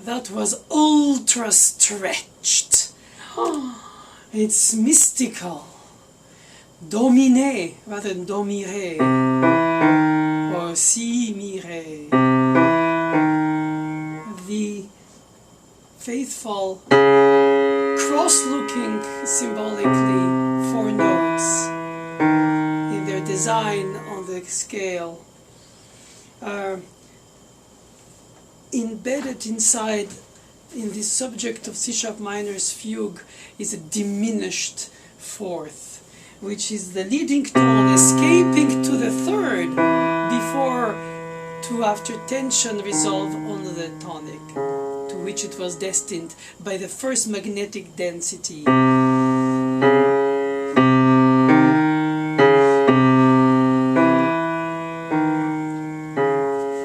That was ultra stretched. It's mystical. Dominer rather than domire or si mire. The faithful cross-looking symbolically four notes in their design on the scale are embedded inside in the subject of C-sharp minor's fugue is a diminished fourth, which is the leading tone escaping to the third before to after tension resolve on the tonic, to which it was destined by the first magnetic density.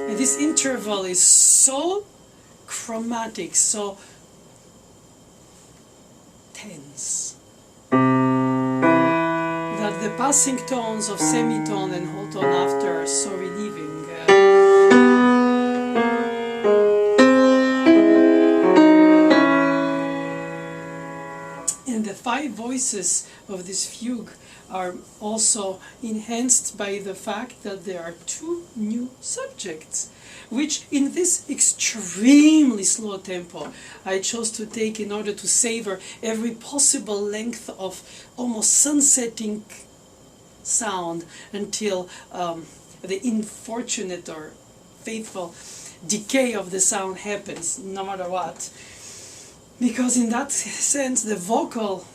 And this interval is so chromatic, so tense, that the passing tones of semitone and whole tone after are so relieving. And the five voices of this fugue are also enhanced by the fact that there are two new subjects, which in this extremely slow tempo I chose to take in order to savor every possible length of almost sunsetting sound until the unfortunate or faithful decay of the sound happens, no matter what. Because in that sense the vocal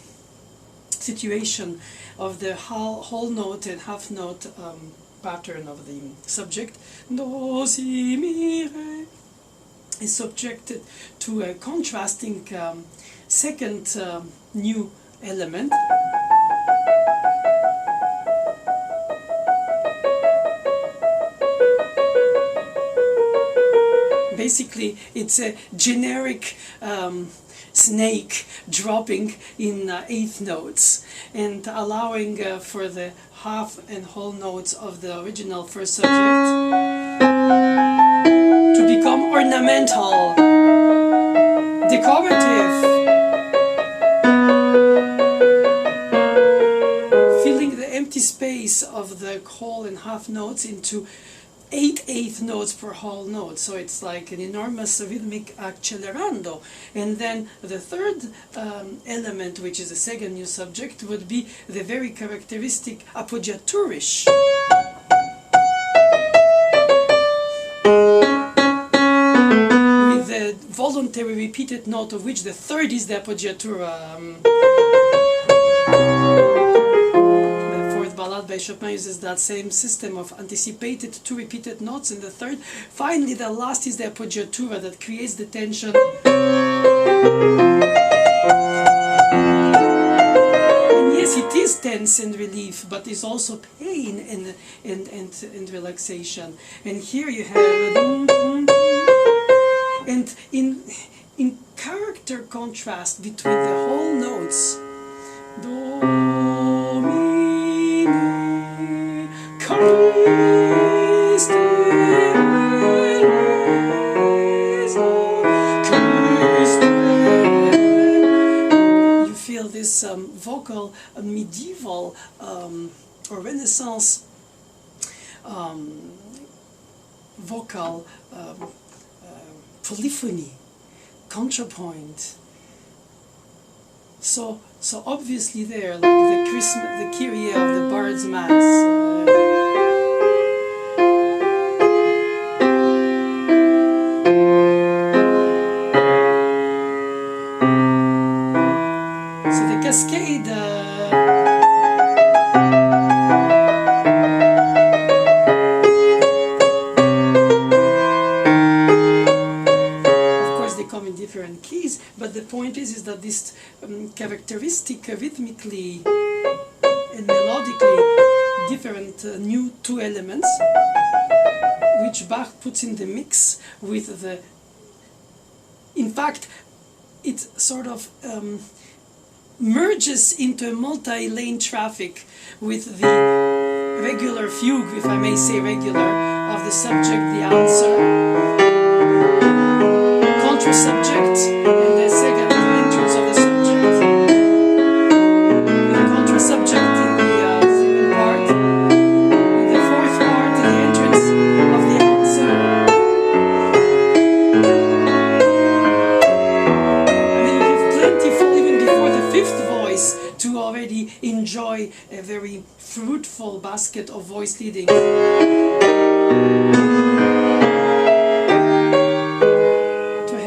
situation of the whole note and half note pattern of the subject, do, si, mi, re, is subjected to a contrasting second new element. Basically, it's a generic snake dropping in eighth notes and allowing for the half and whole notes of the original first subject to become ornamental, decorative, filling the empty space of the whole and half notes into 8 eighth notes per whole note, so it's like an enormous rhythmic accelerando. And then the third element, which is the second new subject, would be the very characteristic appoggiaturish. With the voluntary repeated note, of which the third is the appoggiatura. Ballade by Chopin uses that same system of anticipated two repeated notes in the third. Finally, the last is the appoggiatura that creates the tension. And yes, it is tense and relief, but it's also pain and relaxation. And here you have, and in character contrast between the whole notes, do, mi, you feel this vocal medieval or Renaissance vocal polyphony, contrapoint. So obviously there, like the Kyrie of the Bard's Mass. So the cascade of course they come in different keys, but the point is that this characteristic rhythmically and melodically different new two elements which Bach puts in the mix with the, in fact it sort of merges into a multi-lane traffic with the regular fugue, if I may say regular, of the subject, the answer, contra-subject, and the second entrance of the subject. The contra-subject in the second part, in the fourth part, the entrance of the answer. Fifth voice to already enjoy a very fruitful basket of voice leading. To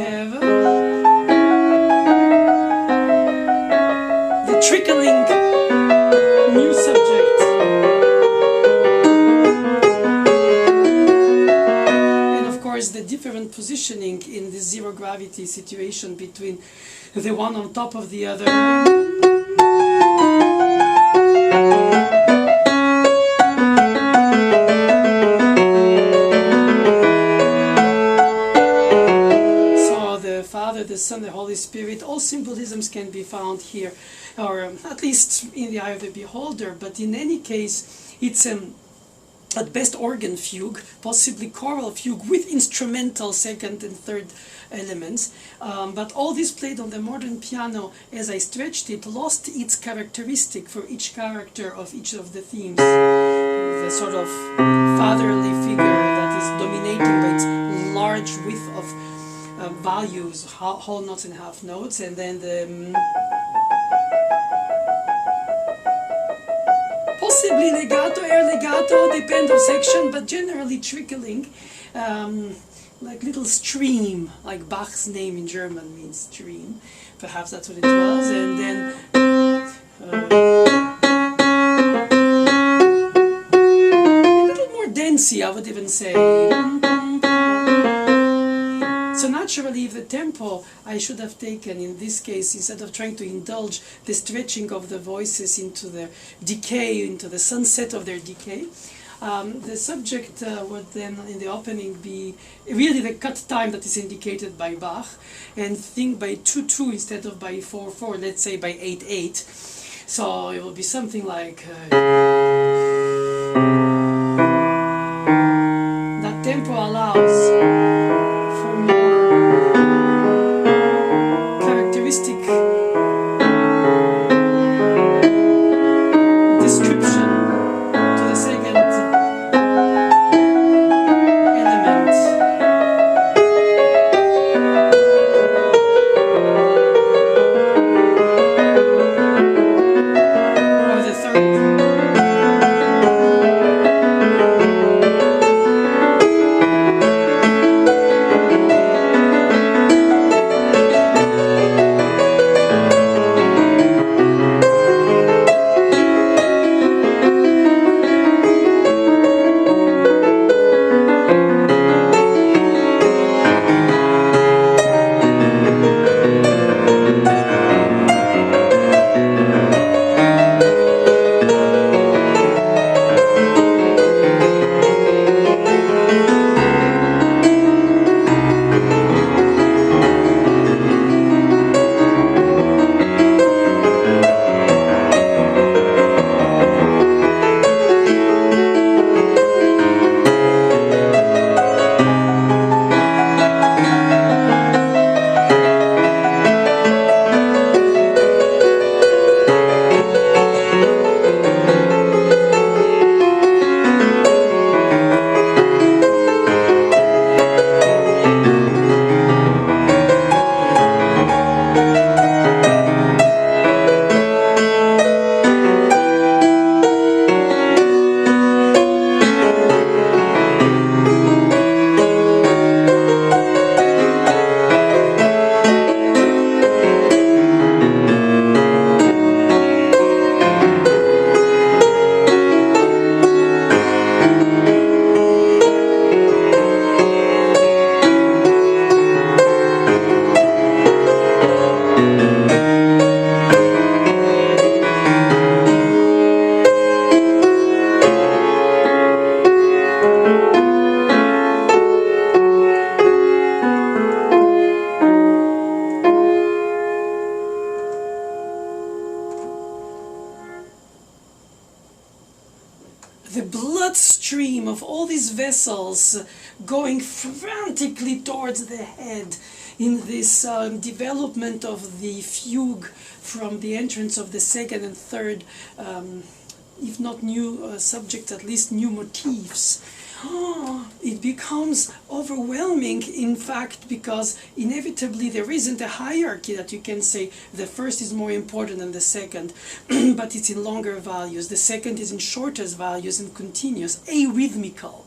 have the trickling new subject. And of course the different positioning in the zero gravity situation between the one on top of the other. So the Father, the Son, the Holy Spirit, all symbolisms can be found here, or at least in the eye of the beholder, but in any case it's at best organ fugue, possibly choral fugue with instrumental second and third elements, but all this played on the modern piano, as I stretched it, lost its characteristic for each character of each of the themes. The sort of fatherly figure that is dominating by its large width of values, whole notes and half notes, and then the possibly legato, air legato, depend on section, but generally trickling, like little stream, like Bach's name in German means stream, perhaps that's what it was, and then a little more dancey, I would even say. So naturally, if the tempo I should have taken in this case, instead of trying to indulge the stretching of the voices into their decay, into the sunset of their decay, the subject would then in the opening be really the cut time that is indicated by Bach, and think by 2/2 instead of by 4/4, let's say by 8/8. So it will be something like that tempo allows for more characteristic description to the second element. Or the third. the bloodstream of all these vessels going frantically towards the head in this development of the fugue from the entrance of the second and third, if not new subjects, at least new motifs. It becomes overwhelming, in fact, because inevitably there isn't a hierarchy that you can say the first is more important than the second, but it's in longer values. The second is in shorter values and continuous, arrhythmical,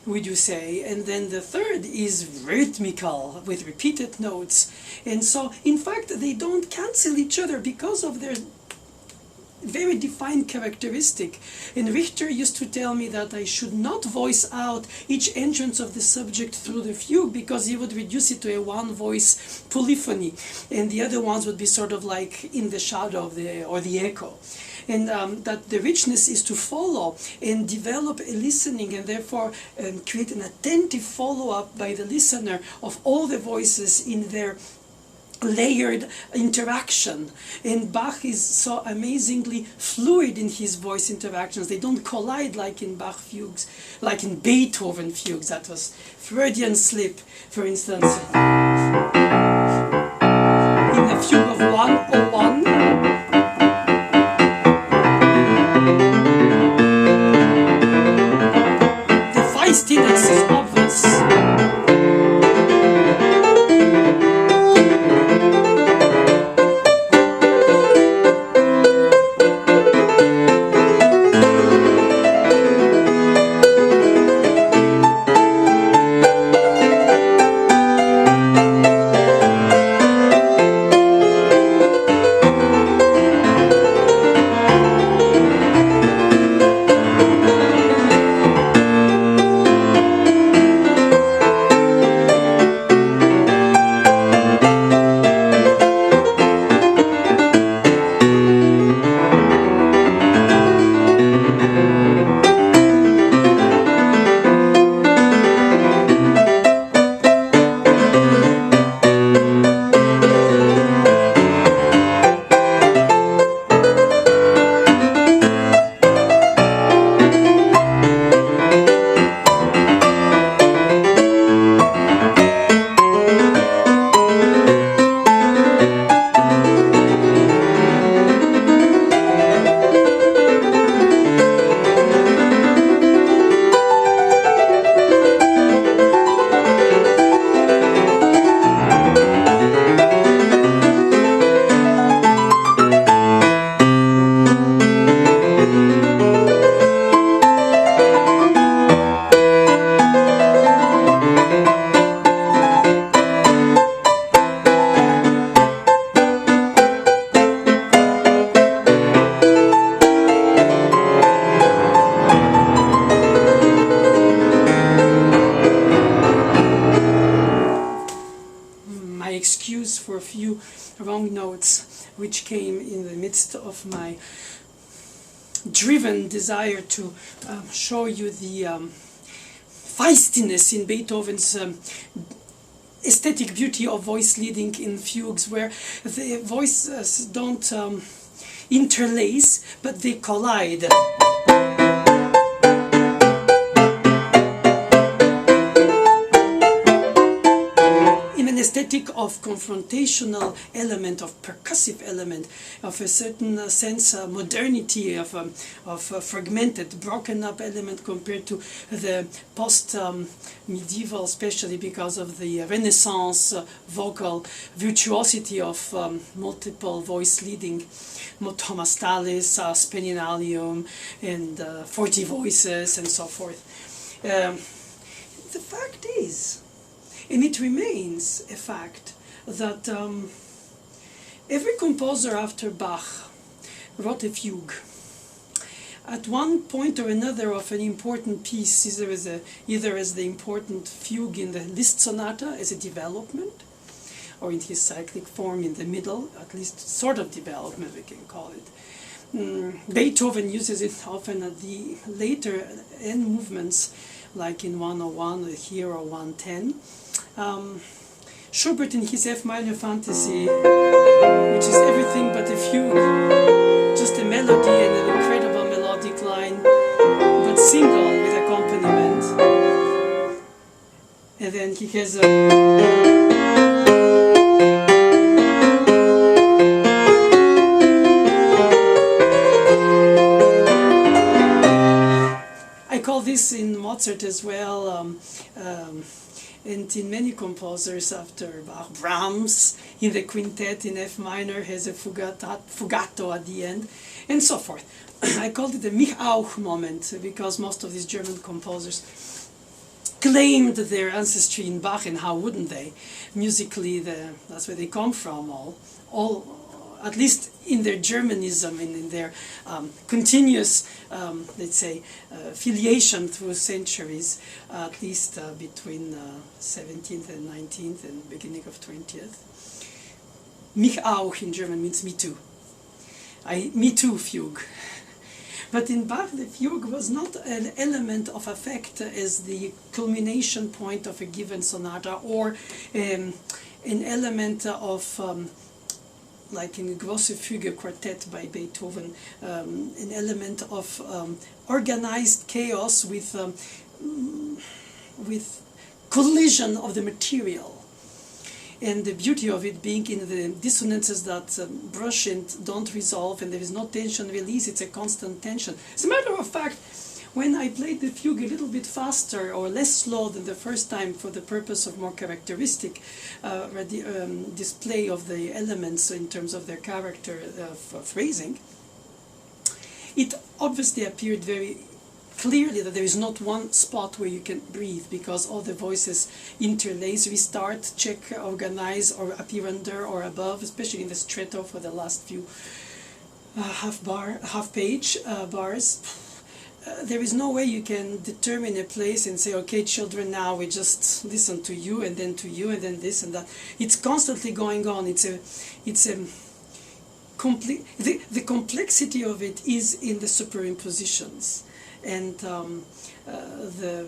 would you say, and then the third is rhythmical with repeated notes. And so, in fact, they don't cancel each other because of their very defined characteristic. And Richter used to tell me that I should not voice out each entrance of the subject through the fugue, because he would reduce it to a one-voice polyphony, and the other ones would be sort of like in the shadow of the echo. And that the richness is to follow and develop a listening, and therefore create an attentive follow-up by the listener of all the voices in their layered interaction. And Bach is so amazingly fluid in his voice interactions. They don't collide like in Bach fugues, like in Beethoven fugues. That was Freudian slip, for instance. In the fugue of 101, the feistiness is obvious. For a few wrong notes which came in the midst of my driven desire to show you the feistiness in Beethoven's aesthetic beauty of voice leading in fugues, where the voices don't interlace, but they collide. Aesthetic of confrontational element, of percussive element, of a certain sense modernity, of fragmented, broken up element compared to the post-medieval, especially because of the Renaissance vocal virtuosity of multiple voice leading, Thomas Tallis, Speninalium, and 40 voices, and so forth. The fact is, and it remains a fact, that every composer after Bach wrote a fugue. At one point or another of an important piece, either as the important fugue in the Liszt sonata as a development, or in his cyclic form in the middle, at least sort of development we can call it. Beethoven uses it often at the later end movements, like in 101 here or 110. Schubert in his F minor fantasy, which is everything but a fugue, just a melody and an incredible melodic line, but and then he has a... I call this in Mozart as well, and in many composers after Bach. Brahms in the quintet in F minor has a fugato at the end, and so forth. I called it the mich auch moment because most of these German composers claimed their ancestry in Bach, and how wouldn't they? Musically, that's where they come from, all at least in their Germanism and in their continuous, let's say, filiation through centuries, at least between 17th and 19th and beginning of 20th. Mich auch in German means me too. Me too fugue. But in Bach, the fugue was not an element of affect as the culmination point of a given sonata, or an element of like in Grosse Fuge quartet by Beethoven, an element of organized chaos with collision of the material. And the beauty of it being in the dissonances that brush and don't resolve, and there is no tension release, it's a constant tension. As a matter of fact, when I played the fugue a little bit faster or less slow than the first time for the purpose of more characteristic display of the elements in terms of their character phrasing, it obviously appeared very clearly that there is not one spot where you can breathe, because all the voices interlace, restart, check, organize, or appear under or above, especially in the stretto for the last few half page bars. There is no way you can determine a place and say, okay, children, now we just listen to you, and then to you, and then this and that. It's constantly going on. The complexity of it is in the superimpositions, and the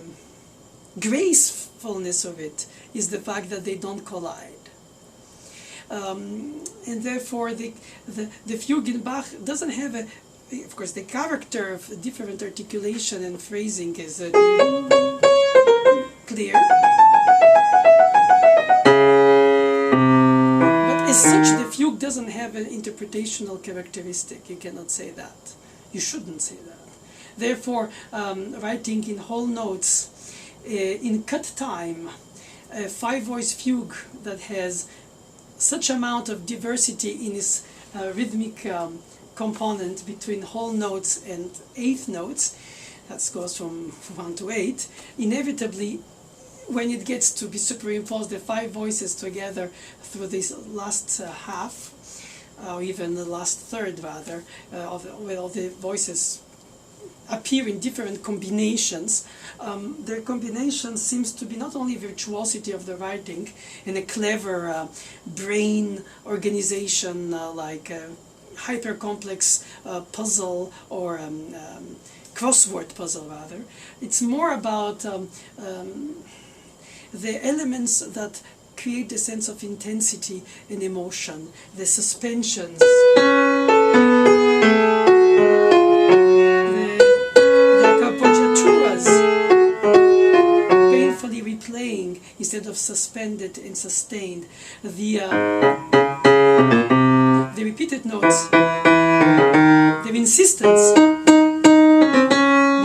gracefulness of it is the fact that they don't collide. And therefore, the fugue in Bach doesn't have a... Of course, the character of different articulation and phrasing is clear. But as such, the fugue doesn't have an interpretational characteristic. You cannot say that. You shouldn't say that. Therefore, writing in whole notes, in cut time, a five-voice fugue that has such amount of diversity in its rhythmic component between whole notes and eighth notes, that goes from 1 to 8, inevitably, when it gets to be superimposed, the five voices together through this last half, or even the last third rather, where all the voices appear in different combinations, their combination seems to be not only virtuosity of the writing and a clever brain organization, like hyper-complex puzzle, or crossword puzzle rather. It's more about the elements that create the sense of intensity and emotion, the suspensions, the appoggiaturas, painfully replaying instead of suspended and sustained, the repeated notes, their insistence,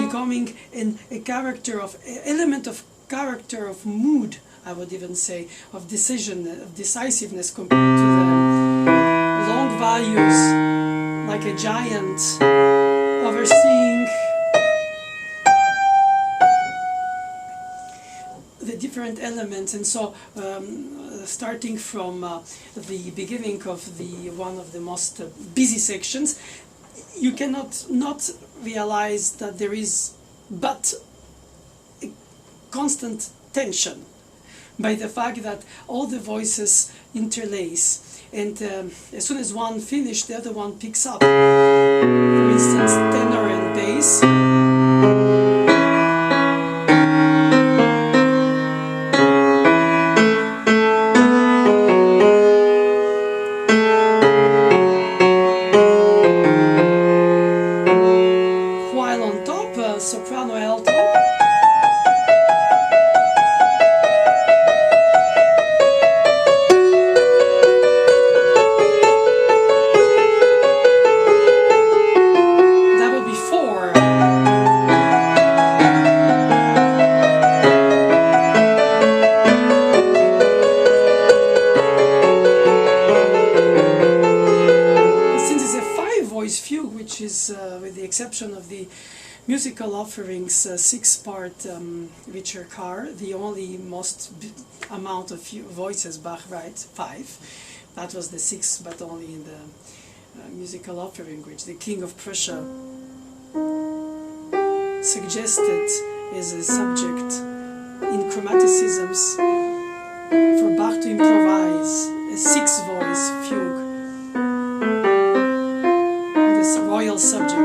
becoming a character of element of character of mood, I would even say, of decision, of decisiveness, compared to the long values, like a giant overseeing the different elements. And so starting from the beginning of one of the most busy sections, you cannot not realize that there is but a constant tension by the fact that all the voices interlace, and as soon as one finishes, the other one picks up. For instance, tenor and bass. Soprano, alto, 6-voice fugue, which is, with the exception of the musical offerings, 6-part Richard Carr, the only amount of voices Bach writes, 5. That was the 6th, but only in the musical offering, which the King of Prussia suggested as a subject in chromaticisms for Bach to improvise a 6-voice fugue on this royal subject.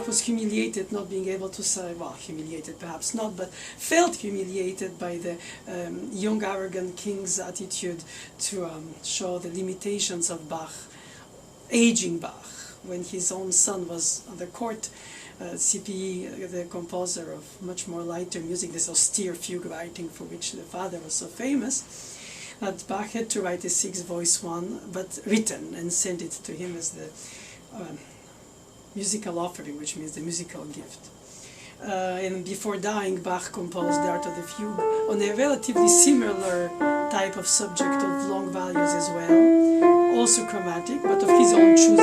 Was humiliated not being able to say, well, humiliated perhaps not, but felt humiliated by the young arrogant king's attitude to show the limitations of Bach, aging Bach, when his own son was on the court. CPE, the composer of much more lighter music, this austere fugue writing for which the father was so famous, that Bach had to write a 6-voice one, but written, and send it to him as the musical offering, which means the musical gift. And before dying, Bach composed the Art of the Fugue on a relatively similar type of subject of long values as well, also chromatic, but of his own choosing.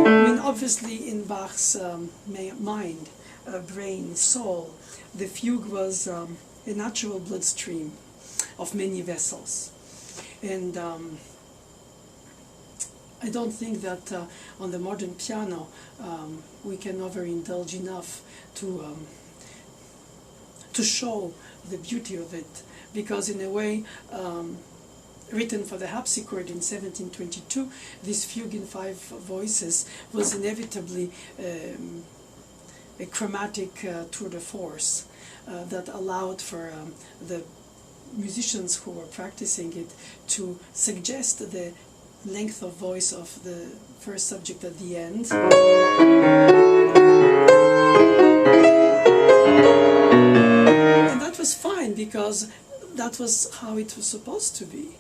I mean, obviously in Bach's mind, brain, soul, the fugue was a natural bloodstream of many vessels, and I don't think that on the modern piano we can overindulge enough to show the beauty of it, because in a way, written for the harpsichord in 1722, this fugue in 5 voices was inevitably a chromatic tour de force that allowed for the musicians who were practicing it to suggest the length of voice of the first subject at the end. And that was fine, because that was how it was supposed to be.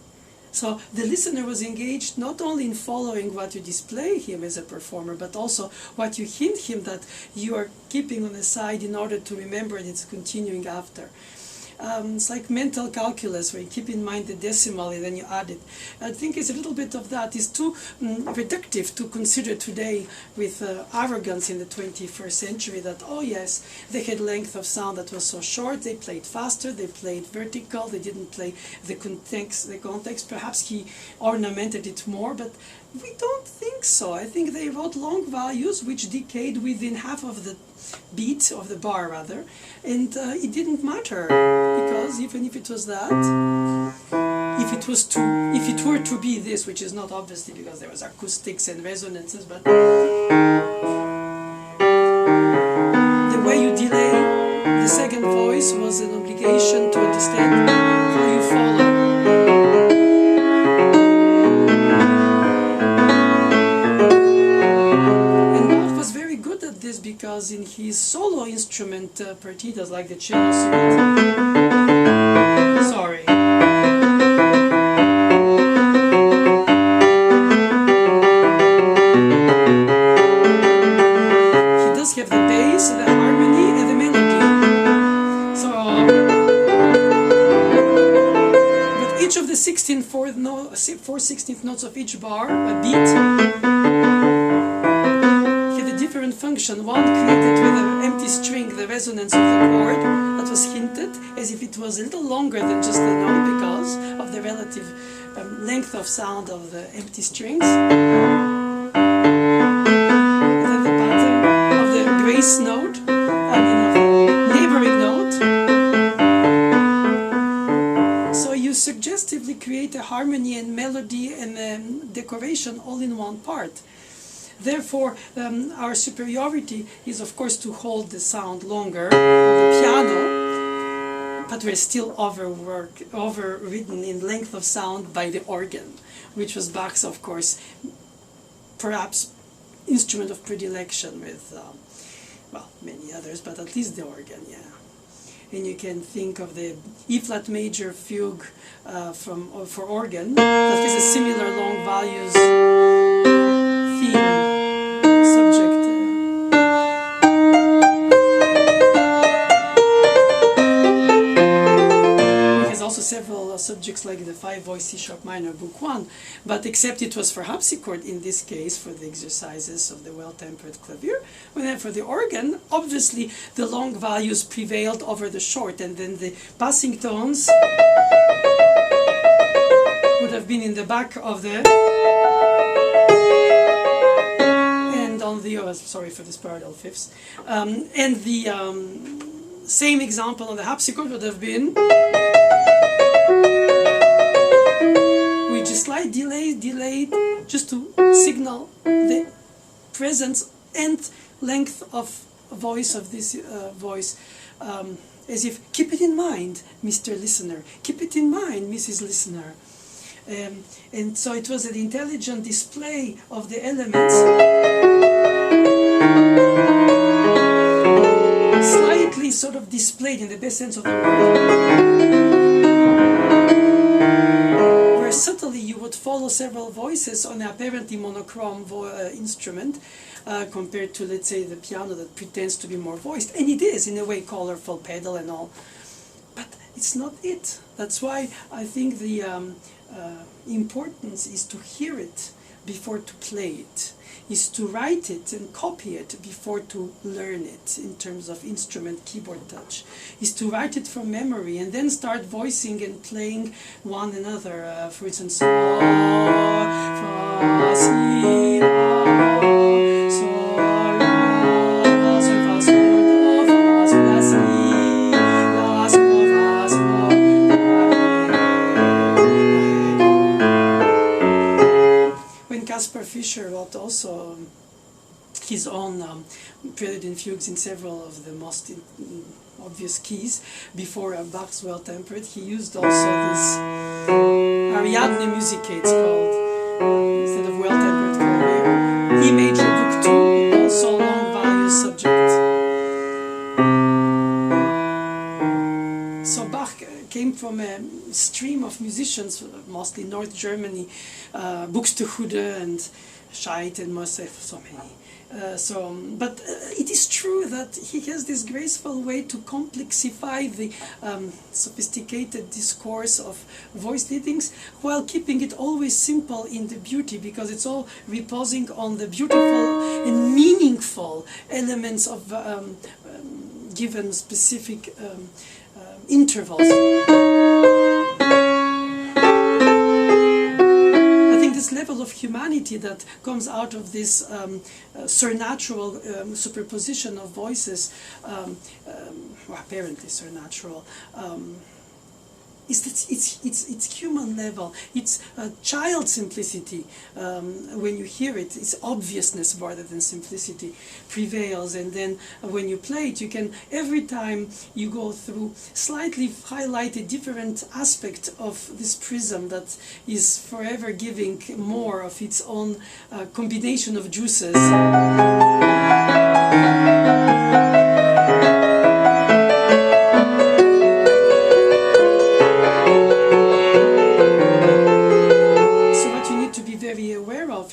So the listener was engaged not only in following what you display him as a performer, but also what you hint him that you are keeping on the side in order to remember that it's continuing after. It's like mental calculus, where you keep in mind the decimal and then you add it. I think it's a little bit of that. It's too reductive to consider today with arrogance in the 21st century that, oh yes, they had length of sound that was so short, they played faster, they played vertical, they didn't play the context. Perhaps he ornamented it more, but we don't think so. I think they wrote long values which decayed within half of the beat, of the bar rather, and it didn't matter, because even if it was that, if it were to be this, which is not obviously because there was acoustics and resonances, but the way you delay the second voice was an obligation to understand how you follow. Because in his solo instrument partitas, like the cello suite, sorry, he does have the bass, the harmony, and the melody. So, but each of the 4/16 notes of each bar, a beat, different function. One created with an empty string the resonance of the chord that was hinted as if it was a little longer than just the note because of the relative length of sound of the empty strings. And then the pattern of the grace note, of the neighboring note. So you suggestively create a harmony and melody and decoration all in one part. Therefore, our superiority is, of course, to hold the sound longer on the piano, but we're still overridden in length of sound by the organ, which was Bach's, of course, perhaps instrument of predilection with, well, many others, but at least the organ, yeah. and you can think of the E flat major fugue for organ that has a similar long values theme subject. Also several subjects like the 5-voice C-sharp minor book 1, but except it was for harpsichord in this case, for the exercises of the well-tempered clavier. And then for the organ, obviously the long values prevailed over the short, and then the passing tones would have been in the back of the, and on the, oh, sorry for the parallel fifths, and the same example on the harpsichord would have been with a slight delay, just to signal the presence and length of voice of this voice, as if, keep it in mind, Mr. Listener, keep it in mind, Mrs. Listener. And so it was an intelligent display of the elements, slightly sort of displayed in the best sense of the word, where subtly you would follow several voices on an apparently monochrome instrument, compared to, let's say, the piano that pretends to be more voiced, and it is in a way colorful pedal and all, but it's not it. That's why I think the importance is to hear it before to play it, is to write it and copy it before to learn it in terms of instrument keyboard touch, is to write it from memory and then start voicing and playing one another, for instance, so, fa, si, la, so, la, sol, fa, sol, do, fa, sol, la, si, la, so, fa, so, la, when Caspar Fischer wrote also his own prelude and fugues in several of the most obvious keys before Bach's well-tempered, he used also this Ariadne Musicae, it's called, instead of well-tempered Clavier. E major book 2, also long value subject. So Bach came from a stream of musicians, mostly North Germany, Buxtehude and Scheidt and Mosef, so many. But it is true that he has this graceful way to complexify the sophisticated discourse of voice leadings while keeping it always simple in the beauty, because it's all reposing on the beautiful and meaningful elements of given specific intervals. This level of humanity that comes out of this surnatural superposition of voices, or apparently surnatural, it's human level. It's child simplicity. When you hear it, it's obviousness rather than simplicity prevails. And then when you play it, you can, every time you go through, slightly highlight a different aspect of this prism that is forever giving more of its own combination of juices.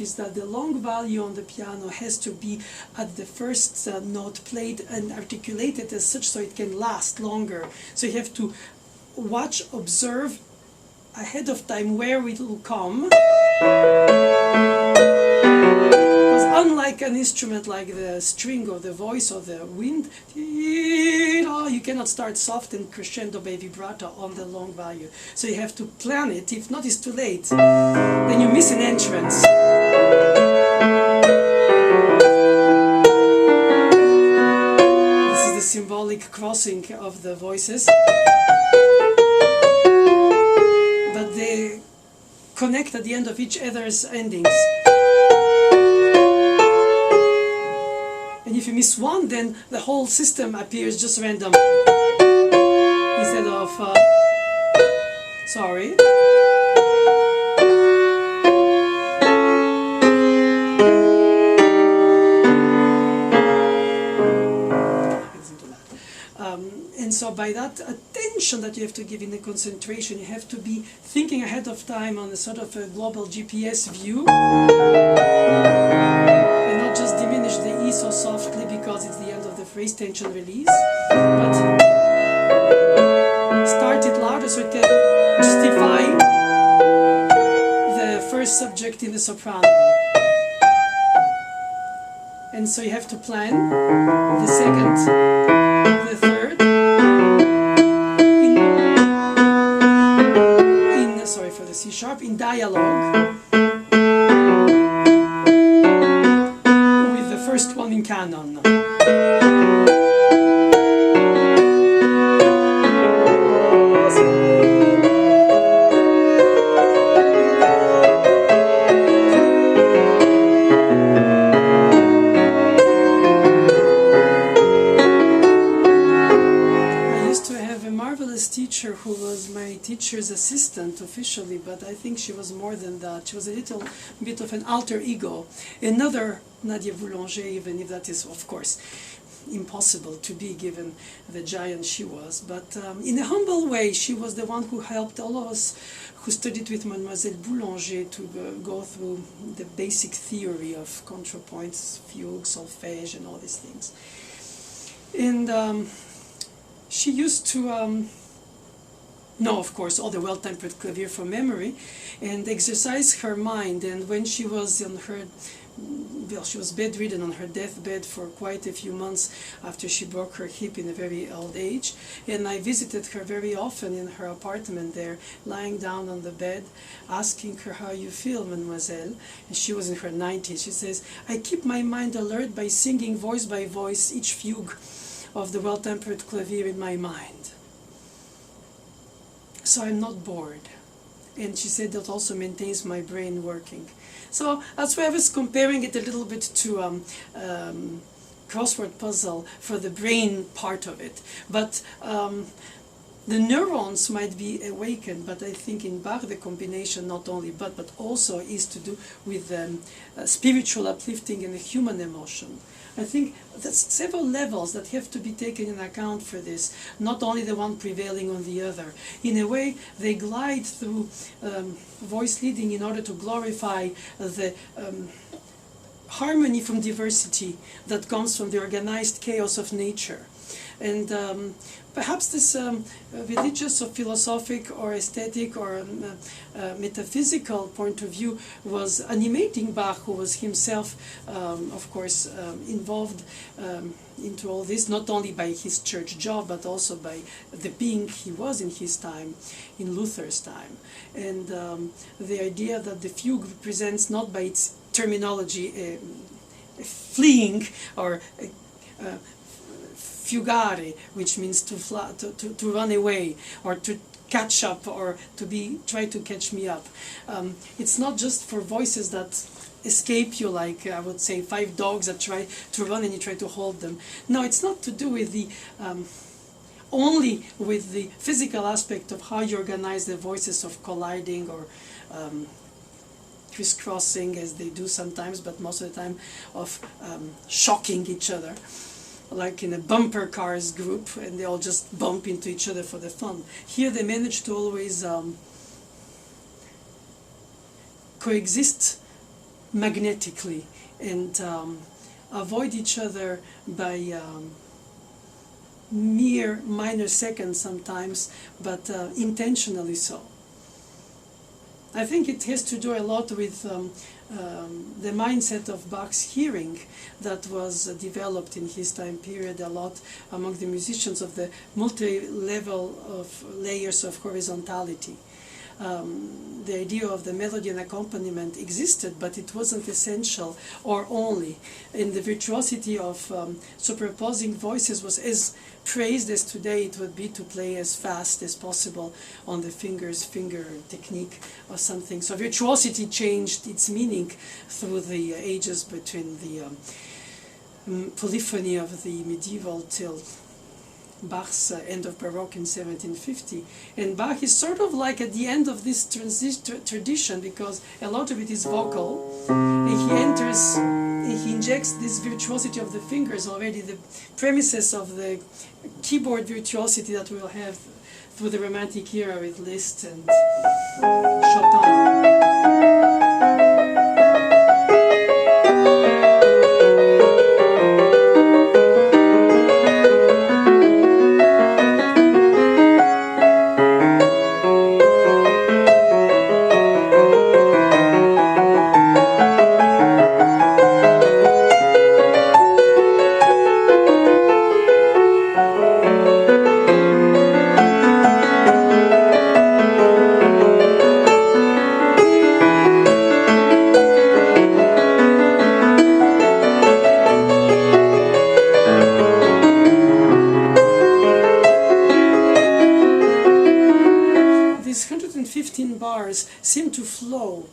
Is that the long value on the piano has to be at the first note played and articulated as such so it can last longer. So you have to watch, observe ahead of time where it will come. Because unlike an instrument like the string or the voice or the wind, you cannot start soft and crescendo by vibrato on the long value. So you have to plan it. If not, it's too late. Then you miss an entrance. This is the symbolic crossing of the voices. But they connect at the end of each other's endings. And if you miss one, then the whole system appears just random. Instead of, sorry. And so by by that attention that you have to give in the concentration, you have to be thinking ahead of time on a sort of a global GPS view, and not just diminish the E so softly because it's the end of the phrase, tension release, but start it louder so it can justify the first subject in the soprano. And so you have to plan the second, the third, sorry for the C sharp, in dialogue with the first one in canon. Teacher who was my teacher's assistant officially, but I think she was more than that. She was a little bit of an alter ego, another Nadia Boulanger, even if that is of course impossible to be given the giant she was, but in a humble way she was the one who helped all of us who studied with Mademoiselle Boulanger to go through the basic theory of contrapoints, fugue, solfège and all these things. And she used to know, of course, all the well-tempered clavier from memory, and exercise her mind. And when she was on her, well, she was bedridden on her deathbed for quite a few months after she broke her hip in a very old age, and I visited her very often in her apartment there, lying down on the bed, asking her, "How you feel, mademoiselle?" And she was in her 90s. She says, "I keep my mind alert by singing voice by voice each fugue of the well-tempered clavier in my mind. So I'm not bored." And she said that also maintains my brain working. So that's why I was comparing it a little bit to crossword puzzle for the brain part of it. But the neurons might be awakened, but I think in Bach the combination not only but also is to do with spiritual uplifting and the human emotion. I think there's several levels that have to be taken in account for this, not only the one prevailing on the other. In a way, they glide through voice leading in order to glorify the harmony from diversity that comes from the organized chaos of nature. And perhaps this religious or philosophic or aesthetic or metaphysical point of view was animating Bach, who was himself, of course, involved into all this, not only by his church job, but also by the being he was in his time, in Luther's time. And the idea that the fugue represents, not by its terminology, fleeing or fugare, which means to fly, to run away, or to catch up, or to try to catch me up. It's not just for voices that escape you, like I would say 5 dogs that try to run and you try to hold them. No, it's not to do with the only with the physical aspect of how you organize the voices of colliding or crisscrossing, as they do sometimes, but most of the time of shocking each other, like in a bumper cars group, and they all just bump into each other for the fun. Here they manage to always coexist magnetically and avoid each other by mere minor seconds sometimes, but intentionally so. I think it has to do a lot with the mindset of Bach's hearing that was developed in his time period a lot among the musicians, of the multi-level of layers of horizontality. The idea of the melody and accompaniment existed, but it wasn't essential or only. And the virtuosity of superposing voices was as praised as today it would be to play as fast as possible on the finger technique or something. So virtuosity changed its meaning through the ages, between the polyphony of the medieval till Bach's end of Baroque in 1750. And Bach is sort of like at the end of this tradition, because a lot of it is vocal, and he enters he injects this virtuosity of the fingers already, the premises of the keyboard virtuosity that we will have through the Romantic era with Liszt and Chopin. Seem to flow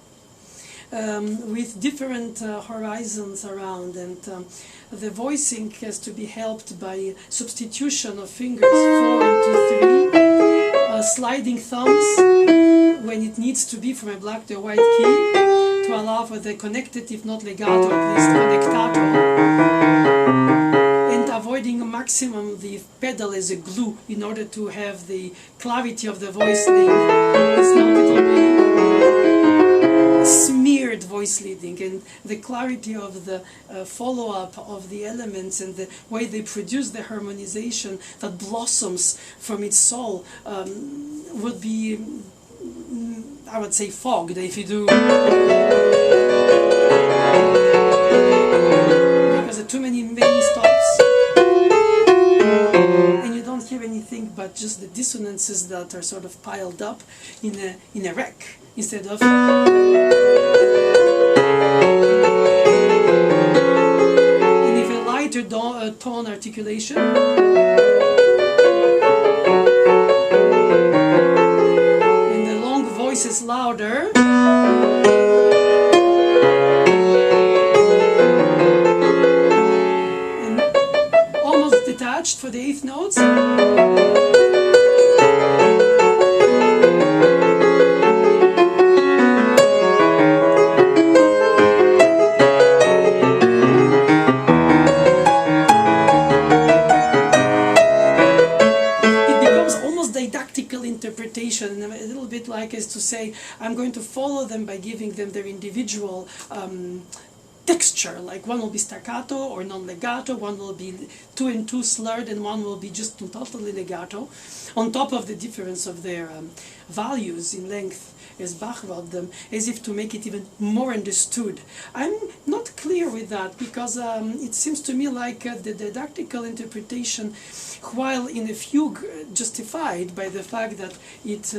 with different horizons around, and the voicing has to be helped by substitution of fingers 4 into 3, sliding thumbs when it needs to be from a black to a white key to allow for the connected, if not legato, at least connectato, and avoiding maximum the pedal as a glue in order to have the clarity of the voice lead. It's not it will be smeared voice leading, and the clarity of the follow-up of the elements and the way they produce the harmonization that blossoms from its soul would be, I would say, fogged if you do, because there are too many stops and you don't hear anything but just the dissonances that are sort of piled up in a rack instead of tone articulation. And the long voice is louder. And almost detached for the eighth notes. Interpretation, a little bit like as to say, I'm going to follow them by giving them their individual texture, like one will be staccato or non-legato, one will be 2 and 2 slurred, and one will be just totally legato, on top of the difference of their values in length, as Bach wrote them, as if to make it even more understood. I'm not clear with that, because it seems to me like the didactical interpretation, while in a fugue justified by the fact that it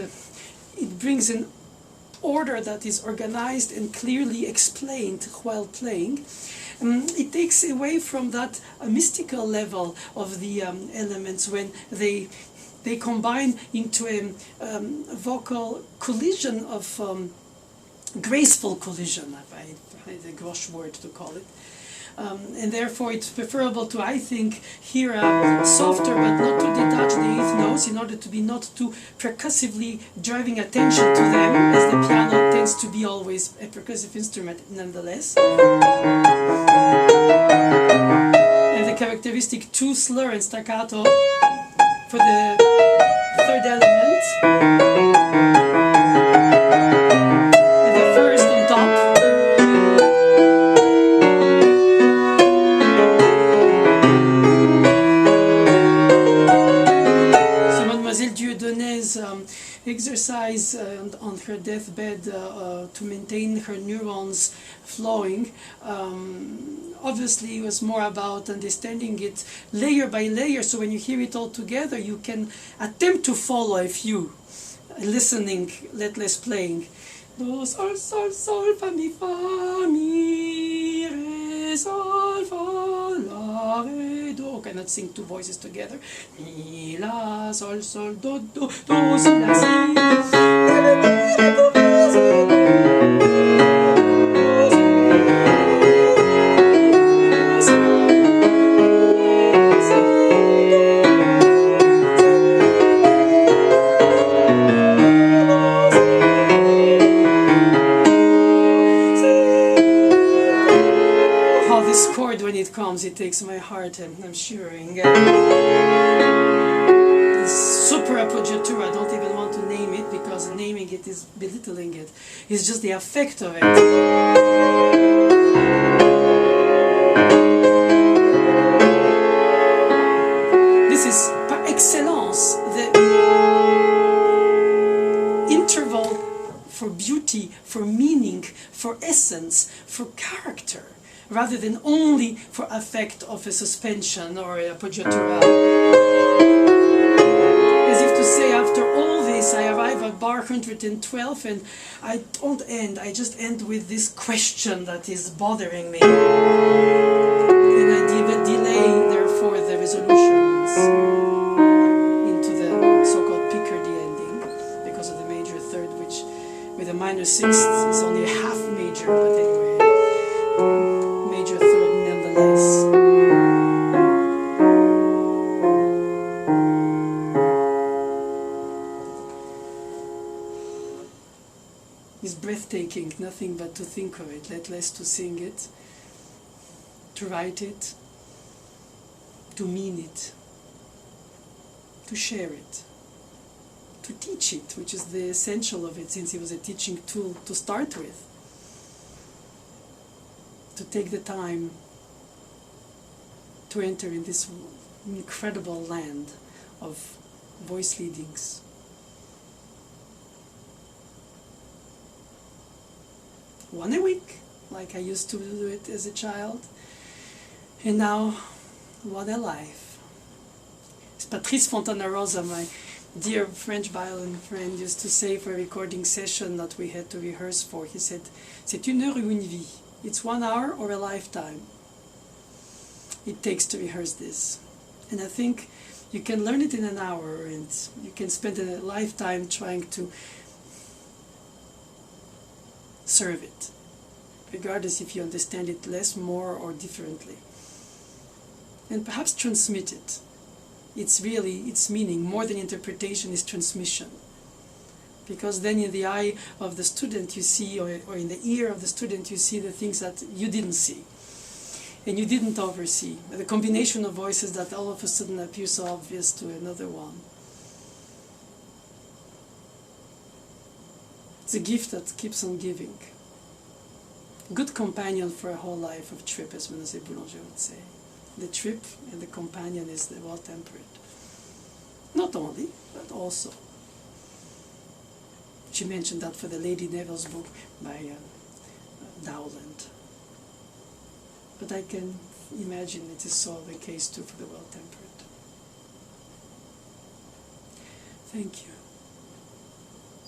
brings an order that is organized and clearly explained while playing, it takes away from that mystical level of the elements when they combine into a vocal collision of graceful collision, if I find a gross word to call it. And therefore it's preferable to, I think, hear a softer but not to detach the eighth notes in order to be not too percussively driving attention to them, as the piano tends to be always a percussive instrument nonetheless. And the characteristic 2 slur and staccato for the third element. And the first on top. Exercise on her deathbed to maintain her neurons flowing obviously was more about understanding it layer by layer, so when you hear it all together you can attempt to follow a few, listening, let less playing. Do, sol, sol, sol, fa, mi, re, sol, fa, la, re, do. Cannot sing 2 voices together. Mi, la, sol, sol, do, do, do, si, la, si. comes, it takes my heart, and I'm shivering. Super appoggiatura, I don't even want to name it, because naming it is belittling it. It's just the effect of it. This is par excellence the interval for beauty, for meaning, for essence, for character, rather than only for effect of a suspension or a appoggiatura. As if to say, after all this, I arrive at bar 112 and I don't end, I just end with this question that is bothering me. And I delay, therefore, the resolutions into the so-called Picardy ending, because of the major third, which with a minor sixth is only a half major, but anyway, major third nonetheless. It's breathtaking, nothing but to think of it, let less to sing it, to write it, to mean it, to share it, to teach it, which is the essential of it, since it was a teaching tool to start with, to take the time to enter in this incredible land of voice leadings. One a week, like I used to do it as a child, and now one a life. It's Patrice Fontana-Rosa, my dear French violin friend, used to say for a recording session that we had to rehearse for. He said, "C'est une heure ou une vie." It's 1 hour or a lifetime it takes to rehearse this. And I think you can learn it in an hour, and you can spend a lifetime trying to serve it, regardless if you understand it less, more, or differently. And perhaps transmit it. It's really, its meaning, more than interpretation, is transmission. Because then in the eye of the student you see, or in the ear of the student you see the things that you didn't see, and you didn't oversee. The combination of voices that all of a sudden appear so obvious to another one. It's a gift that keeps on giving. Good companion for a whole life of trip, as Mlle Boulanger would say. The trip and the companion is the well-tempered. Not only, but also. She mentioned that for the Lady Neville's book by Dowland. But I can imagine it is so the case too for the well-tempered. Thank you.